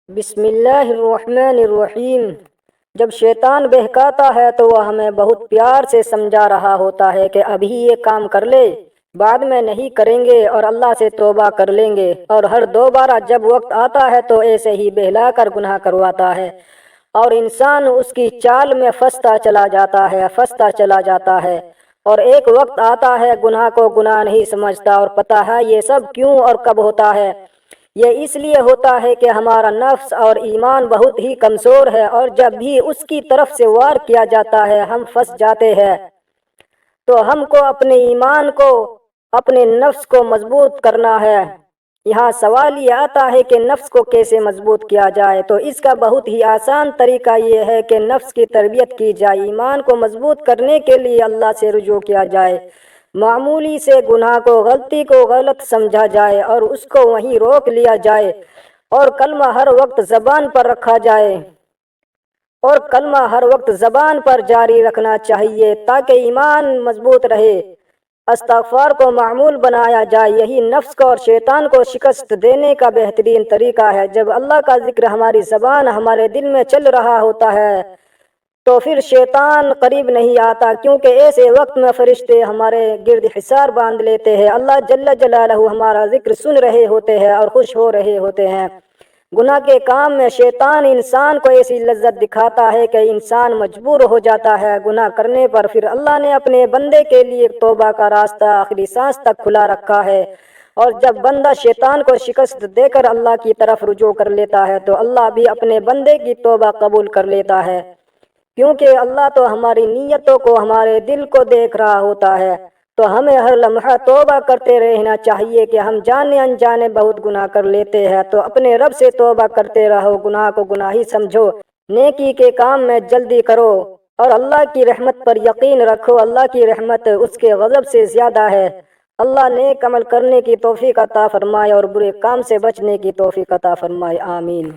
بسم اللہ الرحمن الرحیم۔ جب شیطان بہکاتا ہے تو وہ ہمیں بہت پیار سے سمجھا رہا ہوتا ہے کہ ابھی یہ کام کر لے، بعد میں نہیں کریں گے اور اللہ سے توبہ کر لیں گے، اور ہر دوبارہ جب وقت آتا ہے تو ایسے ہی بہلا کر گناہ کرواتا ہے، اور انسان اس کی چال میں پھنستا چلا جاتا ہے، اور ایک وقت آتا ہے گناہ کو گناہ نہیں سمجھتا، اور پتہ ہے یہ سب کیوں اور کب ہوتا ہے؟ یہ اس لیے ہوتا ہے کہ ہمارا نفس اور ایمان بہت ہی کمزور ہے، اور جب بھی اس کی طرف سے وار کیا جاتا ہے ہم پھنس جاتے ہیں۔ تو ہم کو اپنے ایمان کو، اپنے نفس کو مضبوط کرنا ہے۔ یہاں سوال یہ آتا ہے کہ نفس کو کیسے مضبوط کیا جائے؟ تو اس کا بہت ہی آسان طریقہ یہ ہے کہ نفس کی تربیت کی جائے۔ ایمان کو مضبوط کرنے کے لیے اللہ سے رجوع کیا جائے، معمولی سے گناہ کو، غلطی کو غلط سمجھا جائے اور اس کو وہیں روک لیا جائے، اور کلمہ ہر وقت زبان پر رکھا جائے، اور کلمہ ہر وقت زبان پر جاری رکھنا چاہیے تاکہ ایمان مضبوط رہے۔ استغفار کو معمول بنایا جائے، یہی نفس کو اور شیطان کو شکست دینے کا بہترین طریقہ ہے۔ جب اللہ کا ذکر ہماری زبان، ہمارے دل میں چل رہا ہوتا ہے تو پھر شیطان قریب نہیں آتا، کیونکہ ایسے وقت میں فرشتے ہمارے گرد حصار باندھ لیتے ہیں۔ اللہ جل جلالہ ہمارا ذکر سن رہے ہوتے ہیں اور خوش ہو رہے ہوتے ہیں۔ گناہ کے کام میں شیطان انسان کو ایسی لذت دکھاتا ہے کہ انسان مجبور ہو جاتا ہے گناہ کرنے پر۔ پھر اللہ نے اپنے بندے کے لیے توبہ کا راستہ آخری سانس تک کھلا رکھا ہے، اور جب بندہ شیطان کو شکست دے کر اللہ کی طرف رجوع کر لیتا ہے تو اللہ بھی اپنے بندے کی توبہ قبول کر لیتا ہے، کیونکہ اللہ تو ہماری نیتوں کو، ہمارے دل کو دیکھ رہا ہوتا ہے۔ تو ہمیں ہر لمحہ توبہ کرتے رہنا چاہیے کہ ہم جانے انجانے بہت گناہ کر لیتے ہیں، تو اپنے رب سے توبہ کرتے رہو، گناہ کو گناہ ہی سمجھو، نیکی کے کام میں جلدی کرو، اور اللہ کی رحمت پر یقین رکھو۔ اللہ کی رحمت اس کے غضب سے زیادہ ہے۔ اللہ نیک عمل کرنے کی توفیق عطا فرمائے اور برے کام سے بچنے کی توفیق عطا فرمائے، آمین۔